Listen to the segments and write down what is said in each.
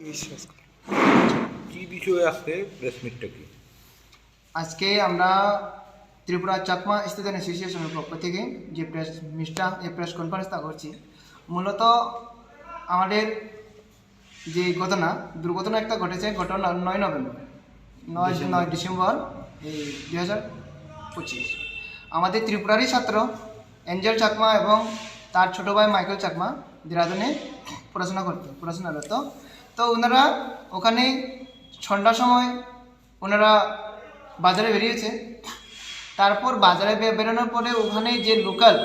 বিশ্বাস করে। কি বিষয়ে আসছে প্রেস মিটটা কি? আজকে আমরা ত্রিপুরা চাকমা স্টুডেন্ট অ্যাসোসিয়েশনের পক্ষ থেকে যে প্রেস কনফারেন্সটা করছি, মূলত আমাদের যে দুর্ঘটনা একটা ঘটেছে গত 9 ডিসেম্বর এই 2025। আমাদের ত্রিপুরারই ছাত্র এঞ্জেল চাকমা এবং তার ছোটো ভাই মাইকেল চাকমা দেরাদুনে পড়াশোনারত। তো ওনারা ওখানে সন্ধ্যার সময় ওনারা বাজারে বেরিয়েছে। তারপর বাজারে বেরোনোর পরে ওখানে যে লোকাল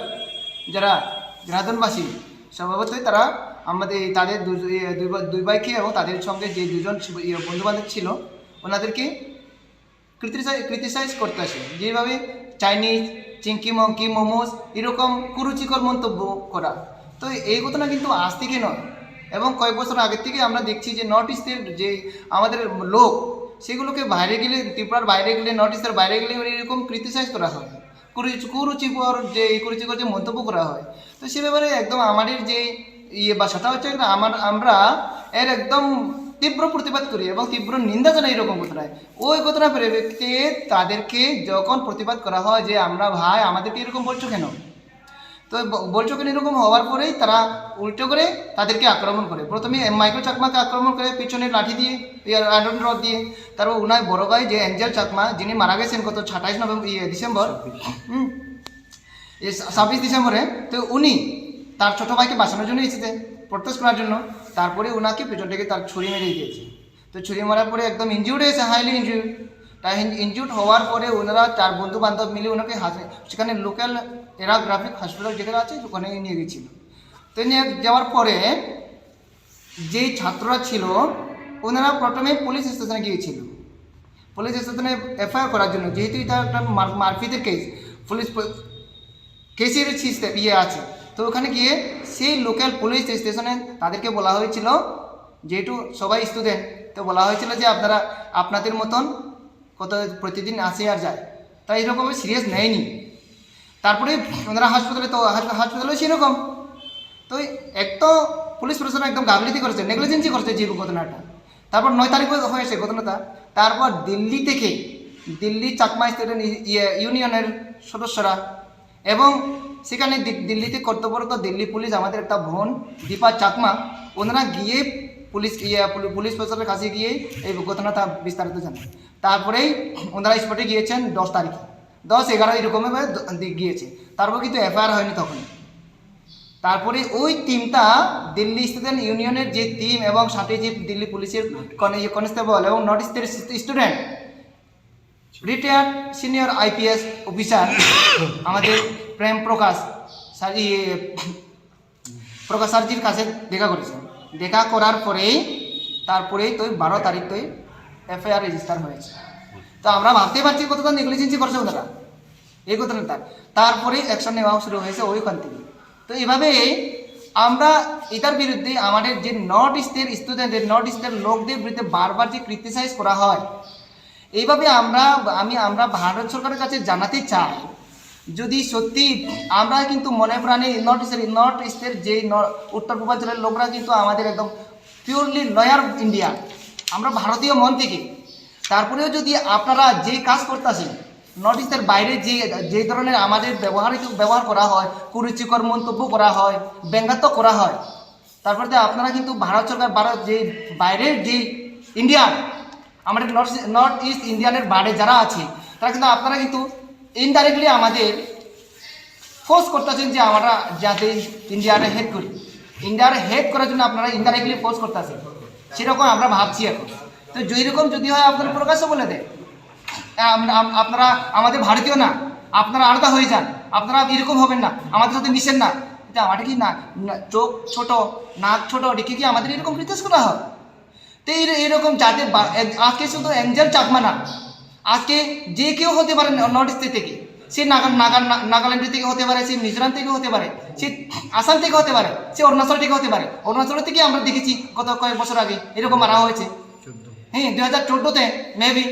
যারা দেরাদুনবাসী, স্বভাবতই তারা আমাদের তাদের দুই ভাইকে এবং তাদের সঙ্গে যে দুজন বন্ধুবান্ধব ছিল ওনাদেরকে ক্রিটিসাইজ করতে আসে, যেভাবে চাইনিজ, চিংকি মঙ্কি, মোমোস এরকম কুরুচিকর মন্তব্য করা। তো এই ঘটনা কিন্তু আজ থেকে নয়, এবং কয়েক বছর আগের থেকে আমরা দেখছি যে নর্থ ইস্টের যে আমাদের লোক, সেগুলোকে বাইরে গেলে, ত্রিপুরার বাইরে গেলে, নর্থ ইস্টের বাইরে গেলে এরকম ক্রিটিসাইজ করা হয়, কুরুচিকর যে মন্তব্য করা হয়। তো সে ব্যাপারে একদম আমাদের যে ভাষাটা হচ্ছে আমরা এর একদম তীব্র প্রতিবাদ করি এবং তীব্র নিন্দা জানাই এরকম ঘটনায়। ওই ঘটনা পরিপ্রেক্ষিতে তাদেরকে যখন প্রতিবাদ করা হয় যে আমরা ভাই আমাদেরকে এরকম বলছো কেন, তো বলছো কেন এরকম হওয়ার পরেই তারা উল্টো করে তাদেরকে আক্রমণ করে। প্রথমে মাইকেল চাকমাকে আক্রমণ করে পিছনে লাঠি দিয়ে, আয়রন রড দিয়ে। তারপর ওনার বড় ভাই যে এঞ্জেল চাকমা, যিনি মারা গেছেন গত 27 ডিসেম্বর 26 ডিসেম্বরে, তো উনি তার ছোটো ভাইকে বাঁচানোর জন্য এসেছে, প্রটেস্ট করার জন্য। তারপরে ওনাকে পেছন থেকে তার ছুরি মেরে দিয়েছে। তো ছুরি মারার পরে একদম ইনজিউর্ড হয়েছে, হাইলি ইনজিউর্ড। তাই ইনজিউর্ড হওয়ার পরে ওনারা 4 বন্ধু বান্ধব মিলে ওনাকে সেখানে লোকাল এরাগ্রাফিক হসপিটাল যেখানে আছে ওখানে নিয়ে গেছিল। তো নিয়ে যাওয়ার পরে যেই ছাত্ররা ছিল ওনারা প্রথমে পুলিশ স্টেশনে গিয়েছিল, পুলিশ স্টেশনে এফআইআর করার জন্য, যেহেতু এটা একটা মারপিটের কেস, পুলিশ কেসের আছে। তো ওখানে গিয়ে সেই লোকাল পুলিশ স্টেশনে তাদেরকে বলা হয়েছিল, যেহেতু সবাই স্টুডেন্ট, তো বলা হয়েছিল যে আপনারা আপনাদের মতন প্রতিদিন আসে আর যায়, তাই এরকম সিরিয়াস নেয়নি। তারপরে ওনারা হাসপাতালে সেরকম। তো এক তো পুলিশ প্রশাসন একদম গাফিলতি করেছে, নেগলিজেন্সি করেছে যে ঘটনাটা। তারপর 9 তারিখ হয়েছে ঘটনাটা। তারপর দিল্লি চাকমা স্টুডেন্ট ইউনিয়নের সদস্যরা এবং সেখানে দিল্লিতে কর্তব্যরত দিল্লি পুলিশ, আমাদের একটা বোন দীপা চাকমা, ওনারা গিয়ে পুলিশ প্রশাসনের কাছে গিয়ে এই ঘটনাটা বিস্তারিত জানান। তারপরেই ওনারা স্পটে গিয়েছেন 10 তারিখে, 10-11 এরকমভাবে গিয়েছে। তারপর কিন্তু এফআইআর হয়নি তখন। তারপরে ওই টিমটা দিল্লি স্টুডেন্ট ইউনিয়নের যে টিম এবং সাথে যে দিল্লি পুলিশের কনস্টেবল এবং নর্থ ইস্টের student, retired senior IPS officer আমাদের প্রেম প্রকাশ স্যারজির কাছে দেখা করেছেন। দেখা করার পরেই তারপরেই তো 12 তারিখ তো এফআইআর রেজিস্টার হয়েছে। তো আমরা ভাবতে পারছি কতটা নেগলিজেন্সি করছে ওনারা এই ঘটনাটা। তারপরেই অ্যাকশন নেওয়া শুরু হয়েছে ওইখান থেকে। তো এইভাবে আমরা এটার বিরুদ্ধে আমাদের যে নর্থ ইস্টের স্টুডেন্টদের, নর্থ ইস্টের লোকদের বিরুদ্ধে বারবার যে ক্রিটিসাইজ করা হয়, এইভাবে আমরা ভারত সরকারের কাছে জানাতে চাই, যদি সত্যি আমরা কিন্তু মনে প্রাণে নর্থ ইস্টের যে উত্তর পূর্বাঞ্চলের লোকরা কিন্তু আমাদের একদম পিওরলি লয়ার ইন্ডিয়া, আমরা ভারতীয় মন থেকে। তারপরেও যদি আপনারা যে কাজ করতেছেন, নর্থ ইস্টের বাইরে যে ধরনের আমাদের ব্যবহার করা হয়, কুরুচিকর মন্তব্য করা হয়, ব্যঙ্গাত্মক করা হয়, তারপরে আপনারা কিন্তু ভারত সরকার যে বাইরের যে ইন্ডিয়ান, আমাদের নর্থ ইস্ট ইন্ডিয়ানের বাইরে যারা আছে, তারা কিন্তু আপনারা কিন্তু ইনডাইরেক্টলি আমাদের ফোর্স করতেছেন যে আমরা যাতে ইন্ডিয়ারে হেড করি। ইন্ডিয়ারে হেড করার জন্য আপনারা ইনডাইরেক্টলি ফোর্স করতেছেন, সেরকম আমরা ভাবছি এখন। তো যেরকম যদি হয় আপনারা প্রকাশ্য বলে দেয় আপনারা আমাদের ভারতীয় না, আপনারা আলাদা হয়ে যান, আপনারা এরকম হবেন না, আমাদের সাথে মিশেন না। এটা আমাদের কি না চোখ ছোট, নাক ছোট, দেখে কি আমাদের এরকম ক্রিটিসাইজ করা হয়? তো এরকম যাদের আজকে শুধু এঞ্জেল চাকমা না, আজকে যে কেউ হতে পারে নর্থ ইস্ট থেকে, সে নাগাল্যান্ড থেকে হতে পারে, সে মিজোরাম থেকে হতে পারে, সে আসাম থেকে হতে পারে, সে অরুণাচল থেকে হতে পারে। অরুণাচল থেকে আমরা দেখেছি গত কয়েক বছর আগে এরকম মারা হয়েছে, 2014-তে মেবি।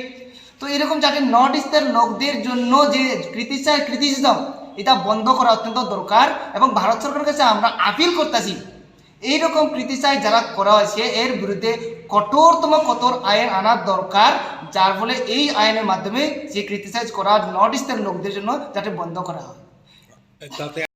তো এরকম যাতে নর্থ ইস্টের লোকদের জন্য যে ক্রিটিসিজম, এটা বন্ধ করা অত্যন্ত দরকার এবং ভারত সরকারের কাছে আমরা আপিল করতেছি এইরকম ক্রিটিসাইজ যারা করা হয়েছে এর বিরুদ্ধে কঠোর আইন আনার দরকার, যার ফলে এই আইনের মাধ্যমে যে ক্রিটিসাইজ করা নর্থ ইস্টের লোকদের জন্য যাতে বন্ধ করা হয়। তাতে